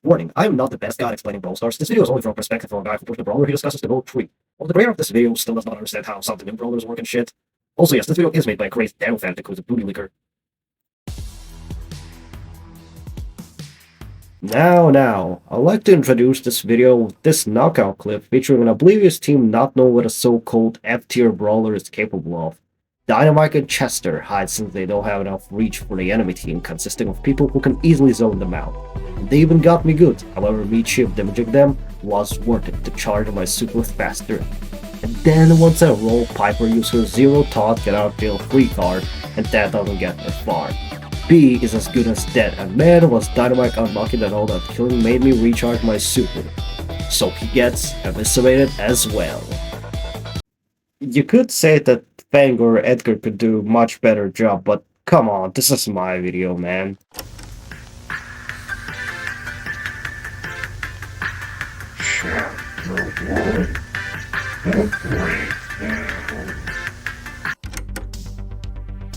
Warning, I am not the best guy at explaining Brawl Stars. This video is only from a perspective of a guy who pushed the Brawler. He discusses the mode 3. Well, the creator of this video still does not understand how some of the new Brawlers work and shit. Also, yes, this video is made by a crazy Darryl fanatic who's a booty leaker. Now, I'd like to introduce this video with this knockout clip featuring an oblivious team not knowing what a so-called F-tier brawler is capable of. Dynamite and Chester hide since they don't have enough reach for the enemy team, consisting of people who can easily zone them out. They even got me good, however me chip damaging them was worth it to charge my super faster. And then once I roll, Piper uses her zero thought get out of jail free card, and that doesn't get me far. B is as good as dead, and man was Dynamite unlucky that all that killing made me recharge my super. So he gets eviscerated as well. You could say that Fang or Edgar could do much better job, but come on, this is my video, man.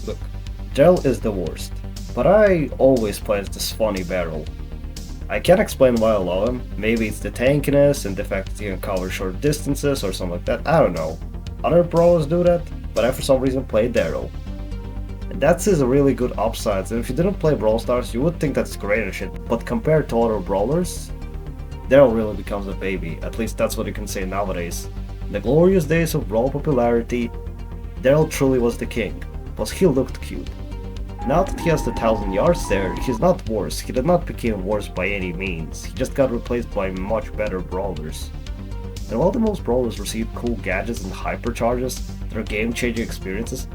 Look, Darryl is the worst, but I always play as this funny barrel. I can't explain why I love him. Maybe it's the tankiness and the fact that he can cover short distances or something like that, I don't know. Other brawlers do that, but I for some reason play Darryl. And that's his really good upsides, and if you didn't play Brawl Stars, you would think that's great and shit, but compared to other brawlers, Darryl really becomes a baby, at least that's what you can say nowadays. In the glorious days of Brawl popularity, Darryl truly was the king, but he looked cute. Now that he has the 1000 yards there, he's not worse, he did not become worse by any means, he just got replaced by much better brawlers. And while the most brawlers receive cool gadgets and hypercharges that are game-changing experiences,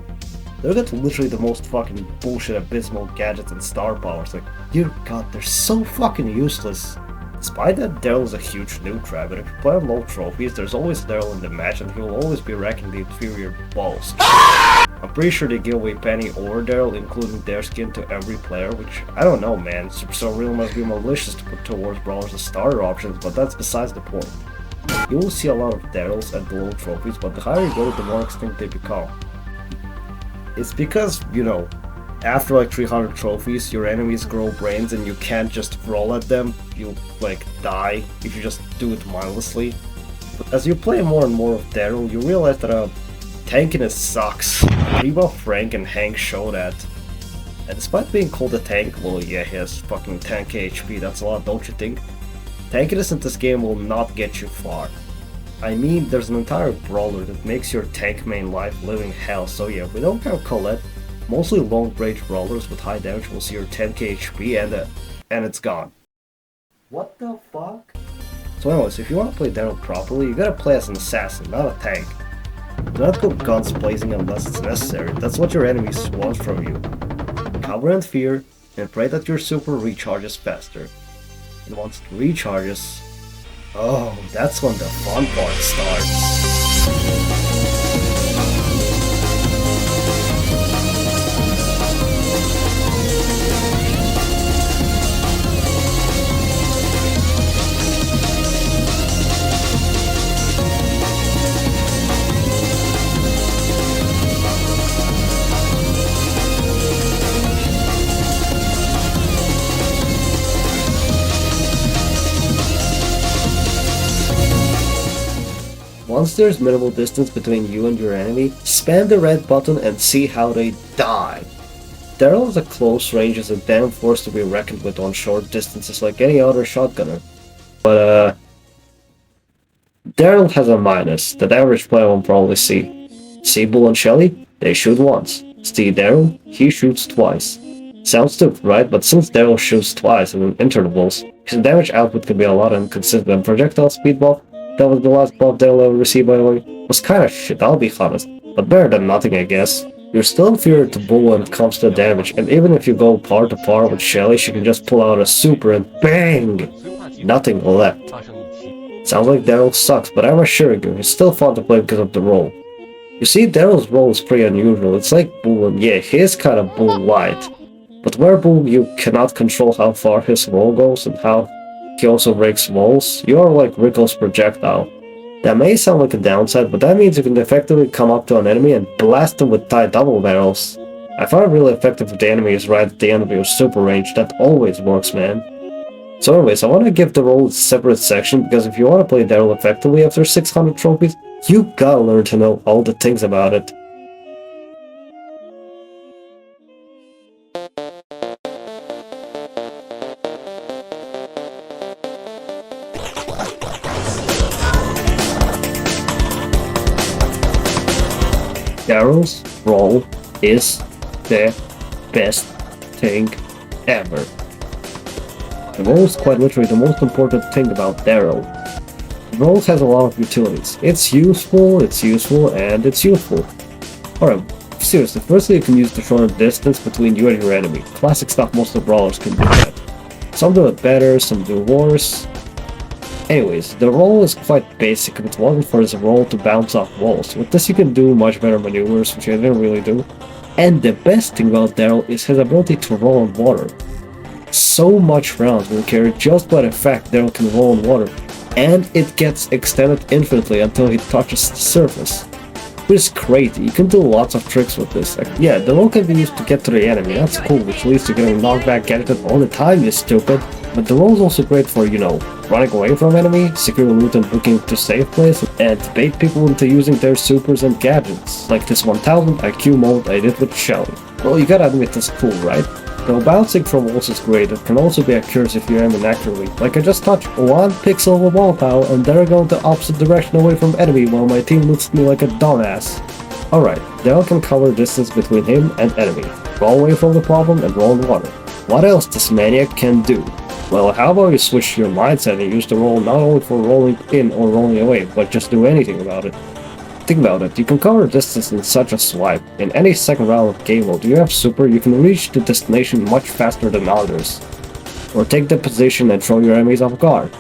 they get literally the most fucking bullshit abysmal gadgets and star powers, like, dear god, they're so fucking useless. Despite that, Darryl is a huge noob trap, and if you play on low trophies, there's always Darryl in the match and he will always be wrecking the inferior balls. I'm pretty sure they give away Penny or Darryl, including their skin to every player, which, I don't know man, Supercell really must be malicious to put towards brawlers as starter options, but that's besides the point. You will see a lot of Darryls at the low trophies, but the higher you go, the more extinct they become. It's because, you know, after like 300 trophies, your enemies grow brains and you can't just roll at them, you like die if you just do it mindlessly. But as you play more and more of Darryl, you realize that tankiness sucks. Reba, Frank and Hank show that. And despite being called a tank, well yeah, he has fucking 10k HP, that's a lot, don't you think? Tankiness in this game will not get you far. I mean, there's an entire brawler that makes your tank main life living hell, so yeah, if we don't count Colette, mostly long range brawlers with high damage will see your 10k HP and it's gone. What the fuck? So anyways, if you want to play Darryl properly, you gotta play as an assassin, not a tank. Do not go guns blazing unless it's necessary, that's what your enemies want from you. Cover and fear, and pray that your super recharges faster. And once it recharges, oh, that's when the fun part starts. Once there's minimal distance between you and your enemy, spam the red button and see how they die. Darryl is a close range is a damn force to be reckoned with on short distances like any other shotgunner. But Darryl has a minus that the average player won't probably see. See Bull and Shelly? They shoot once. See Darryl? He shoots twice. Sounds stupid, right? But since Darryl shoots twice in intervals, his damage output can be a lot inconsistent, and projectile speed buff, that was the last buff Darryl ever received by the way, was kinda shit, I'll be honest, but better than nothing I guess. You're still inferior to Bull when it comes to damage, and even if you go par to par with Shelly, she can just pull out a super and BANG! Nothing left. Sounds like Darryl sucks, but I'm assuring you, it's still fun to play because of the role. You see, Darryl's role is pretty unusual, it's like Bull, and yeah, he is kinda Bull light. But where Bull you cannot control how far his role goes and how he also breaks walls, you are like Rickle's projectile. That may sound like a downside, but that means you can effectively come up to an enemy and blast them with tight double barrels. I find it really effective if the enemy is right at the end of your super range, that always works man. So anyways, I want to give the role a separate section because if you want to play Darryl effectively after 600 trophies, you gotta learn to know all the things about it. Darryl's role is the best thing ever. The role is quite literally the most important thing about Darryl. The role has a lot of utilities. It's useful, and it's useful. Alright, seriously, firstly you can use the shorter distance between you and your enemy. Classic stuff, most of brawlers can do that. Some do it better, some do worse. Anyways, the roll is quite basic if it wasn't for his roll to bounce off walls. With this you can do much better maneuvers, which I didn't really do. And the best thing about Darryl is his ability to roll on water. So much rounds will carry just by the fact Darryl can roll on water, and it gets extended infinitely until he touches the surface. Which is crazy, you can do lots of tricks with this. Yeah, the roll can be used to get to the enemy, that's cool, which leads to getting knockback gadgeted all the time, you stupid. But the roll is also great for, you know, running away from enemy, securing loot and looking to safe place, and bait people into using their supers and gadgets. Like this 1000 IQ mode I did with Shelly. Well, you gotta admit that's cool, right? Though bouncing from walls is great, it can also be a curse if you aim inaccurately. Like I just touched 1 pixel of a wall tile and they're going the opposite direction away from enemy while my team looks at me like a dumbass. Alright, Darryl can cover distance between him and enemy, roll away from the problem and roll in water. What else this maniac can do? Well, how about you switch your mindset and use the roll not only for rolling in or rolling away, but just do anything about it. Think about it, you can cover distance in such a swipe. In any second round of game mode you have super, you can reach the destination much faster than others. Or take the position and throw your enemies off guard.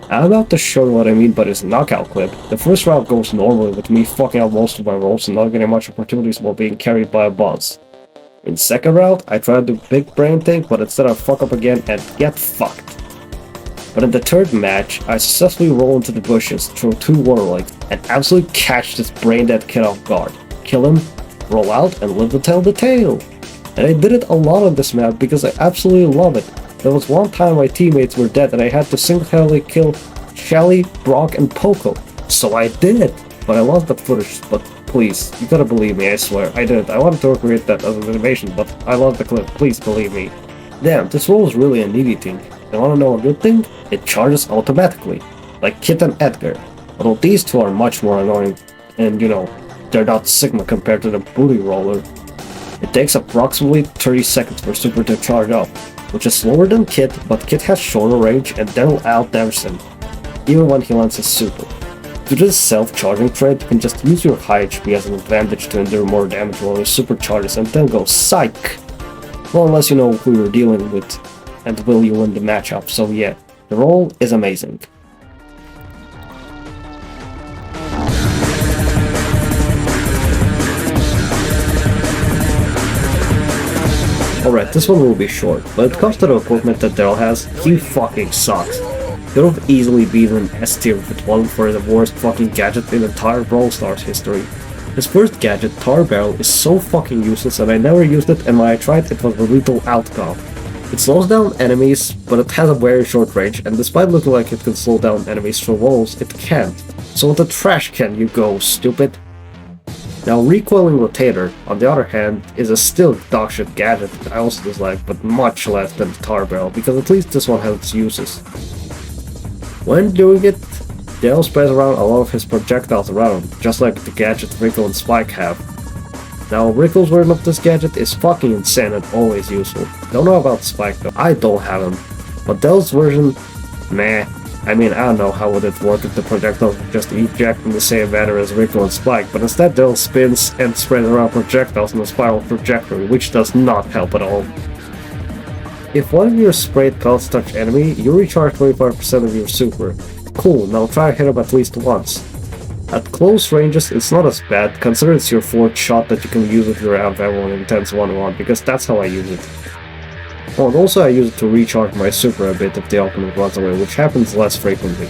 I'm about to show you what I mean by this knockout clip. The first round goes normally with me fucking out most of my rolls and not getting much opportunities while being carried by a boss. In second round, I try to do big brain thing, but instead I fuck up again and get fucked. But in the third match, I successfully roll into the bushes, throw 2 warlocks, and absolutely catch this brain dead kid off guard. Kill him, roll out, and live to tell the tale. And I did it a lot on this map because I absolutely love it. There was one time my teammates were dead and I had to single-handedly kill Shelly, Brock, and Poco. So I did it! But I lost that footage, but please, you gotta believe me, I swear, I did it. I wanted to recreate that as an animation, but I lost the clip, please believe me. Damn, this roll is really a needy thing. You wanna know a good thing? It charges automatically, like Kit and Edgar. Although these two are much more annoying, and you know, they're not Sigma compared to the booty roller. It takes approximately 30 seconds for Super to charge up, which is slower than Kit, but Kit has shorter range and Darryl out-damage him, even when he lands his super. To do this self-charging trait, you can just use your high HP as an advantage to endure more damage while your super charges and then go psych! Well, unless you know who you're dealing with and will you win the matchup, so yeah, the roll is amazing. Alright, this one will be short, but it comes to the equipment that Darryl has, he fucking sucks. Could have easily beaten an S tier if it wasn't for the worst fucking gadget in entire Brawl Stars history. His first gadget, Tar Barrel, is so fucking useless and I never used it, and when I tried it was a lethal outcome. It slows down enemies, but it has a very short range, and despite looking like it can slow down enemies through walls, it can't. So with the trash can you go, stupid. Now recoiling rotator, on the other hand, is a still dogshit gadget that I also dislike, but much less than the Tar Barrel, because at least this one has its uses. When doing it, Darryl spreads around a lot of his projectiles around him, just like the gadget Rickle and Spike have. Now, Rickle's version of this gadget is fucking insane and always useful. Don't know about Spike though, I don't have him. But Darryl's version, meh. I mean, I don't know how would it work if the projectiles would just eject in the same manner as Rickle and Spike, but instead Darryl spins and spreads around projectiles in a spiral trajectory, which does not help at all. If one of your sprayed pellets touch enemy, you recharge 25% of your super. Cool, now try to hit him at least once. At close ranges, it's not as bad, consider it's your 4th shot that you can use with your amp ammo in Intense 1-1, because that's how I use it. Oh, and also I use it to recharge my super a bit if the opponent runs away, which happens less frequently.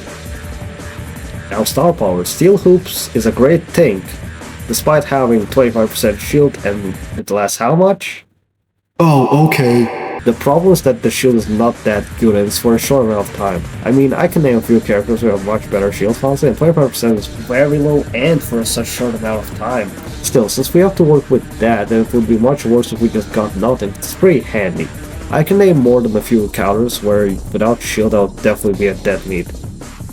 Now Star Power, Steel Hoops is a great thing, despite having 25% shield and it lasts how much? Oh, okay. The problem is that the shield is not that good and it's for a short amount of time. I mean, I can name a few characters who have much better shield honestly, and 25% is very low and for such short amount of time. Still, since we have to work with that, and it would be much worse if we just got nothing, it's pretty handy. I can name more than a few encounters where without shield I would definitely be a dead meat.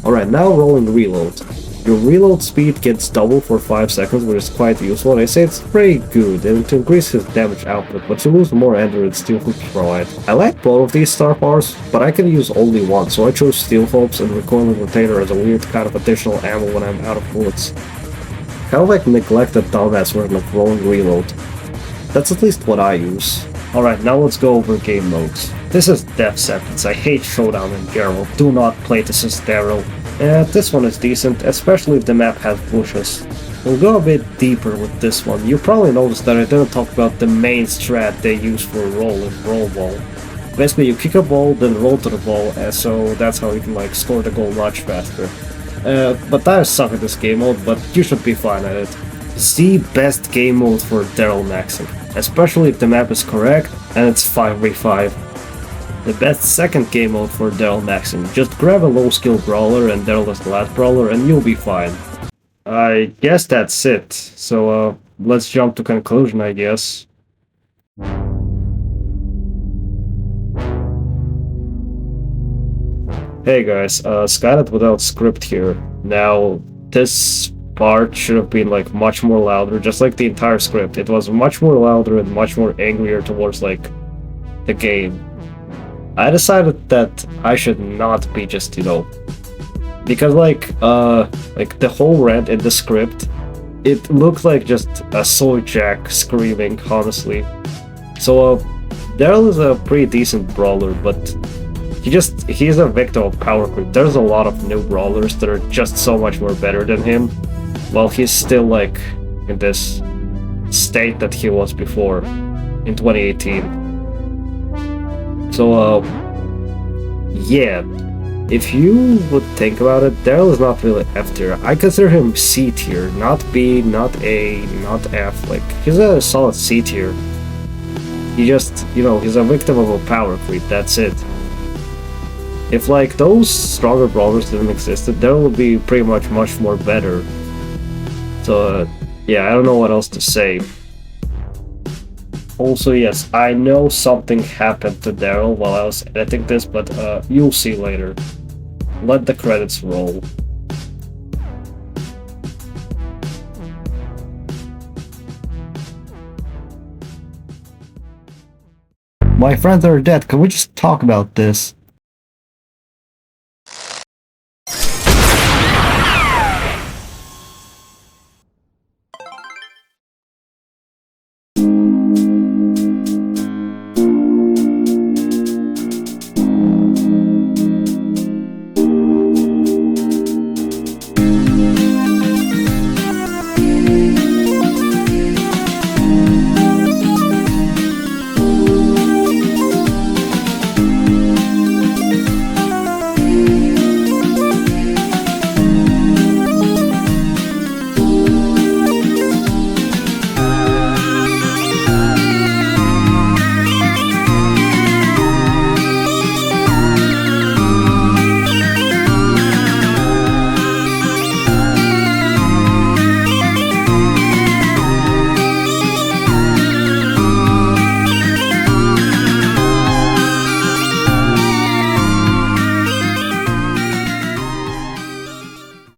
Alright, now rolling reload. Your reload speed gets double for 5 seconds, which is quite useful, and I say it's pretty good, and to increase his damage output, but you lose more ender and steel hoops provide. I like both of these star powers, but I can use only one, so I chose steel hoops and recoiling rotator as a weird kind of additional ammo when I'm out of bullets. Kind of like neglected dumbass word like rolling reload. That's at least what I use. Alright, now let's go over game modes. This is Death Sentence. I hate Showdown and Darryl. Do not play this as Darryl. This one is decent, especially if the map has bushes. We'll go a bit deeper with this one. You probably noticed that I didn't talk about the main strat they use for roll in Brawl Ball. Basically, you kick a ball, then roll to the ball, so that's how you can like score the goal much faster. But I suck at this game mode, but you should be fine at it. It's the best game mode for Darryl maxing, especially if the map is correct and it's 5v5. The best second game mode for Darryl maxing. Just grab a low skill brawler and Darryl is the last brawler and you'll be fine. I guess that's it. So let's jump to conclusion, I guess. Hey guys, Skynet without script here. Now, this part should have been like much more louder, just like the entire script. It was much more louder and much more angrier towards like the game. I decided that I should not be just, because like the whole rant in the script, it looked like just a soy jack screaming, honestly. So Darryl is a pretty decent brawler, but he's a victim of power creep. There's a lot of new brawlers that are just so much more better than him, while he's still like in this state that he was before in 2018. So, yeah, if you would think about it, Darryl is not really F tier. I consider him C tier, not B, not A, not F. Like, he's a solid C tier. He just, he's a victim of a power creep, that's it. If, like, those stronger brawlers didn't exist, Darryl would be pretty much more better. So, yeah, I don't know what else to say. Also, yes, I know something happened to Darryl while I was editing this, but you'll see later. Let the credits roll. My friends are dead, can we just talk about this?